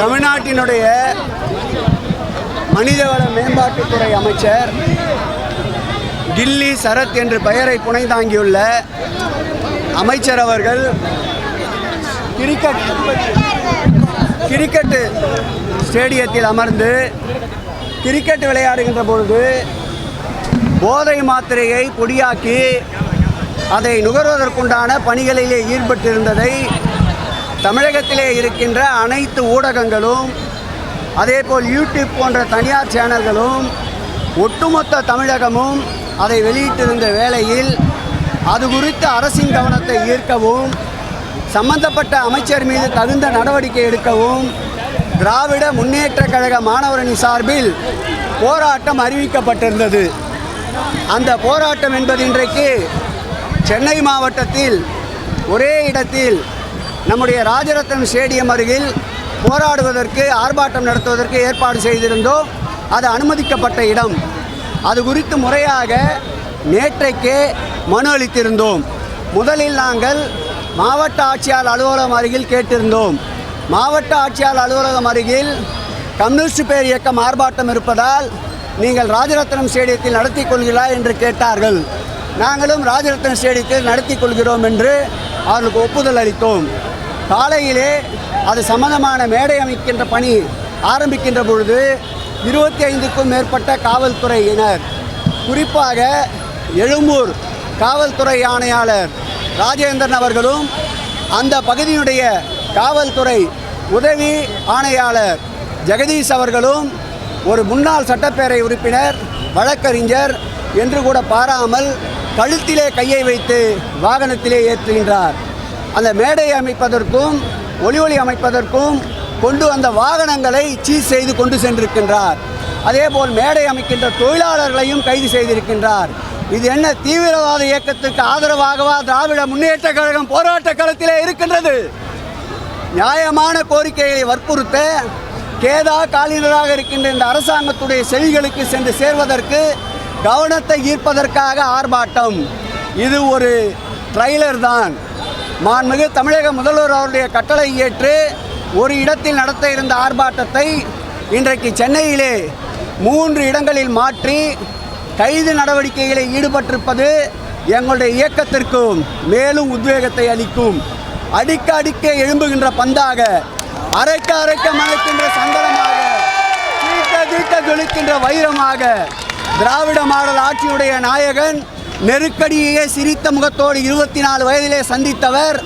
தமிழ்நாட்டினுடைய மனிதவள மேம்பாட்டுத்துறை அமைச்சர் கில்லி சரத் என்று பெயரை புனைந்தாங்கியுள்ள அமைச்சர் அவர்கள் கிரிக்கெட் ஸ்டேடியத்தில் அமர்ந்து கிரிக்கெட் விளையாடுகின்ற பொழுது போதை மாத்திரையை பொடியாக்கி அதை நுகர்வதற்குண்டான பணிகளிலே ஈடுபட்டிருந்ததை தமிழகத்திலே இருக்கின்ற அனைத்து ஊடகங்களும் அதேபோல் யூடியூப் போன்ற தனியார் சேனல்களும் ஒட்டுமொத்த தமிழகமும் அதை வெளியிட்டிருந்த வேளையில் அது குறித்து அரசின் கவனத்தை ஈர்க்கவும் சம்பந்தப்பட்ட அமைச்சர் மீது தகுந்த நடவடிக்கை எடுக்கவும் திராவிட முன்னேற்றக் கழக மாணவரணி சார்பில் போராட்டம் அறிவிக்கப்பட்டிருந்தது. அந்த போராட்டம் என்பது இன்றைக்கு சென்னை மாவட்டத்தில் ஒரே இடத்தில் நம்முடைய ராஜரத்னம் ஸ்டேடியம் அருகில் போராடுவதற்கு ஆர்ப்பாட்டம் நடத்துவதற்கு ஏற்பாடு செய்திருந்தோம். அது அனுமதிக்கப்பட்ட இடம். அது குறித்து முறையாக நேற்றைக்கே மனு அளித்திருந்தோம். முதலில் நாங்கள் மாவட்ட ஆட்சியாளர் அலுவலகம் அருகில் கேட்டிருந்தோம். மாவட்ட ஆட்சியாளர் அலுவலகம் அருகில் கம்யூனிஸ்ட் பேர் இயக்கம் ஆர்ப்பாட்டம் இருப்பதால் நீங்கள் ராஜரத்னம் ஸ்டேடியத்தில் நடத்தி கொள்கிறா என்று கேட்டார்கள். நாங்களும் ராஜரத்னம் ஸ்டேடியத்தில் நடத்தி கொள்கிறோம் என்று அவர்களுக்கு ஒப்புதல் அளித்தோம். காலையிலே அது சம்பந்தமான மேடை அமைக்கின்ற பணி ஆரம்பிக்கின்ற பொழுது 25க்கும் மேற்பட்ட காவல்துறையினர், குறிப்பாக எழும்பூர் காவல்துறை ஆணையாளர் ராஜேந்திரன் அவர்களும் அந்த பகுதியுடைய காவல்துறை உதவி ஆணையாளர் ஜெகதீஷ் அவர்களும் ஒரு முன்னாள் சட்டப்பேரவை உறுப்பினர் வழக்கறிஞர் என்று கூட பாராமல் கழுத்திலே கையை வைத்து வாகனத்திலே ஏற்றுகின்றார். அந்த மேடை அமைப்பதற்கும் ஒளி அமைப்பதற்கும் கொண்டு வந்த வாகனங்களை சீஸ் செய்து கொண்டு சென்றிருக்கின்றார். அதேபோல் மேடை அமைக்கின்ற தொழிலாளர்களையும் கைது செய்திருக்கின்றார். இது என்ன தீவிரவாத இயக்கத்துக்கு ஆதரவாகவா திராவிட முன்னேற்ற கழகம் போராட்ட களத்திலே இருக்கின்றது? நியாயமான கோரிக்கைகளை வற்புறுத்த கேதா காலினராக இருக்கின்ற இந்த அரசாங்கத்துடைய செவிகளுக்கு சென்று சேர்வதற்கு கவனத்தை ஈர்ப்பதற்காக ஆர்ப்பாட்டம். இது ஒரு ட்ரைலர் தான். மாண்புமிகு தமிழக முதல்வர் அவருடைய கட்டளை ஏற்று ஒரு இடத்தில் நடத்த இருந்த ஆர்ப்பாட்டத்தை இன்றைக்கு சென்னையிலே 3 இடங்களில் மாற்றி கைது நடவடிக்கைகளில் ஈடுபட்டிருப்பது எங்களுடைய இயக்கத்திற்கும் மேலும் உத்வேகத்தை அளிக்கும். அடிக்க அடிக்க எழும்புகின்ற பந்தாக, அரைக்க அரைக்க மணக்கின்ற சந்தனமாக, தீட்ட தீட்ட ஜொலிக்கின்ற வைரமாக திராவிட மாடல் ஆட்சியுடைய நாயகன் நெருக்கடியே சிரித்த முகத்தோடு 24 வயதிலே சந்தித்தவர்.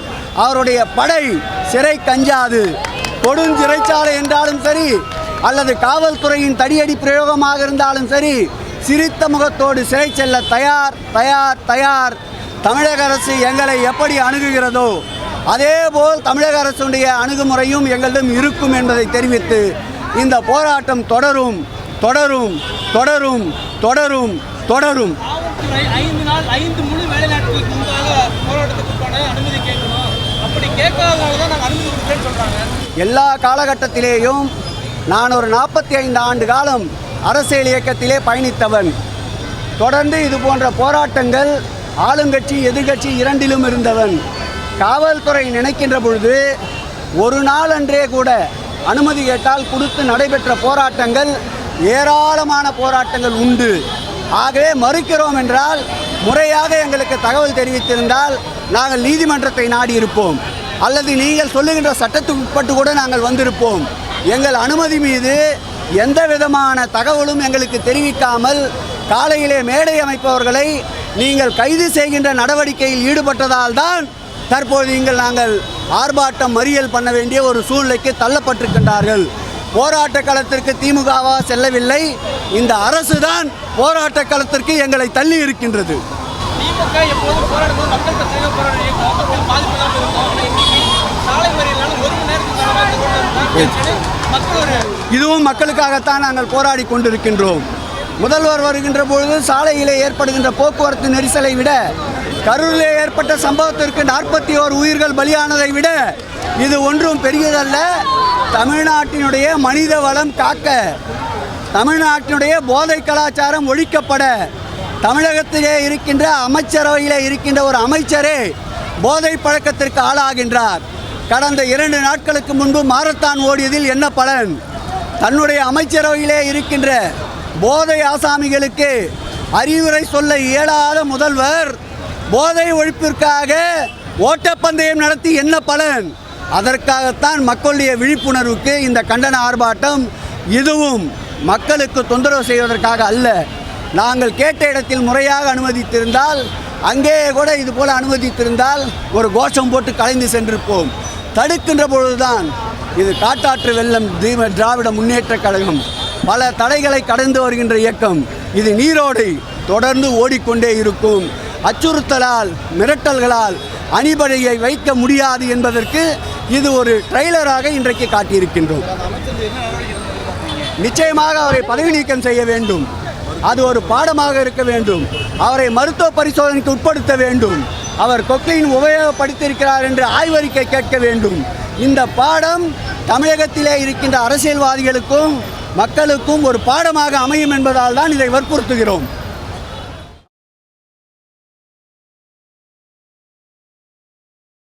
அவருடைய படை சிறை கஞ்சாது. கொடுஞ்சிறைச்சாலை என்றாலும் சரி அல்லது காவல்துறையின் தடியடி பிரயோகமாக இருந்தாலும் சரி, சிரித்த முகத்தோடு சிறை செல்ல தயார் தயார் தயார். தமிழக அரசு எங்களை எப்படி அணுகுகிறதோ அதேபோல் தமிழக அரசுடைய அணுகுமுறையும் எங்களிடம் இருக்கும் என்பதை தெரிவித்து இந்த போராட்டம் தொடரும் தொடரும் தொடரும் தொடரும் தொடரும். 5 நாள் 5 முழு வேலை நாட்களுக்கு முன்பாக போராட்டத்துக்கு அனுமதி கேட்கணும். அப்படி கேட்காதனால தான் நாங்கள் அனுமதி கொடுத்தேன்னு சொல்கிறாங்க. எல்லா காலகட்டத்திலேயும் நான் ஒரு 45 ஆண்டு காலம் அரசியல் இயக்கத்திலே பயணித்தவன். தொடர்ந்து இது போன்ற போராட்டங்கள் ஆளுங்கட்சி எதிர்கட்சி இரண்டிலும் இருந்தவன். காவல்துறை நினைக்கின்ற பொழுது ஒரு நாள் அன்றே கூட அனுமதி கேட்டால் கொடுத்து நடைபெற்ற போராட்டங்கள் ஏராளமான போராட்டங்கள் உண்டு. ஆகவே மறுக்கிறோம் என்றால் முறையாக எங்களுக்கு தகவல் தெரிவித்திருந்தால் நாங்கள் நீதிமன்றத்தை நாடி இருப்போம், அல்லது நீங்கள் சொல்லுகின்ற சட்டத்துக்கு உட்பட்டு கூட நாங்கள் வந்திருப்போம். எங்கள் அனுமதி மீது எந்த விதமான தகவலும் எங்களுக்கு தெரிவிக்காமல் காலையிலே மேடை அமைப்பவர்களை நீங்கள் கைது செய்கின்ற நடவடிக்கையில் ஈடுபட்டதால் தான் தற்போது நாங்கள் ஆர்ப்பாட்டம் மறியல் பண்ண வேண்டிய ஒரு சூழ்நிலைக்கு தள்ளப்பட்டிருக்கின்றார்கள். போராட்ட களத்திற்கு திமுகவா செல்லவில்லை, இந்த அரசு தான் போராட்ட களத்திற்கு எங்களை தள்ளி இருக்கின்றது. இதுவும் மக்களுக்காகத்தான் நாங்கள் போராடி கொண்டிருக்கின்றோம். முதல்வர் வருகின்ற பொழுது சாலையிலே ஏற்படுகின்ற போக்குவரத்து நெரிசலை விட, கரூரிலே ஏற்பட்ட சம்பவத்திற்கு 41 உயிர்கள் பலியானதை விட இது ஒன்றும் பெரியதல்ல. தமிழ்நாட்டினுடைய மனித வளம் காக்க, தமிழ்நாட்டினுடைய போதை கலாச்சாரம் ஒழிக்கப்பட, தமிழகத்திலே இருக்கின்ற அமைச்சரவையிலே இருக்கின்ற ஒரு அமைச்சரே போதை பழக்கத்திற்கு ஆளாகின்றார். கடந்த 2 நாட்களுக்கு முன்பு மாரத்தான் ஓடியதில் என்ன பலன்? தன்னுடைய அமைச்சரவையிலே இருக்கின்ற போதை ஆசாமிகளுக்கு அறிவுரை சொல்ல இயலாத முதல்வர் போதை ஒழிப்பிற்காக ஓட்டப்பந்தயம் நடத்தி என்ன பலன்? அதற்காகத்தான் மக்களுடைய விழிப்புணர்வுக்கு இந்த கண்டன ஆர்ப்பாட்டம். இதுவும் மக்களுக்கு தொந்தரவு செய்வதற்காக அல்ல. நாங்கள் கேட்ட இடத்தில் முறையாக அனுமதித்திருந்தால், அங்கே கூட இது போல அனுமதித்திருந்தால் ஒரு கோஷம் போட்டு கலைந்து சென்றிருப்போம். தடுக்கின்ற பொழுதுதான் இது காட்டாற்று வெள்ளம் திராவிட முன்னேற்றக் கழகம், பல தடைகளை கடந்து வருகின்ற இயக்கம். இது நீரோடை தொடர்ந்து ஓடிக்கொண்டே இருக்கும். அச்சுறுத்தலால், மிரட்டல்களால் அணிபடையை வைக்க முடியாது என்பதற்கு இது ஒரு ட்ரெய்லராக இன்றைக்கு காட்டியிருக்கின்றோம். நிச்சயமாக அவரை பதவி நீக்கம் செய்ய வேண்டும். அது ஒரு பாடமாக இருக்க வேண்டும். அவரை மருத்துவ பரிசோதனைக்கு உட்படுத்த வேண்டும். அவர் கொக்கையின் உபயோகப்படுத்தியிருக்கிறார் என்று ஆய்வறிக்கை கேட்க வேண்டும். இந்த பாடம் தமிழகத்திலே இருக்கின்ற அரசியல்வாதிகளுக்கும் மக்களுக்கும் ஒரு பாடமாக அமையும் என்பதால் தான் இதை வற்புறுத்துகிறோம்.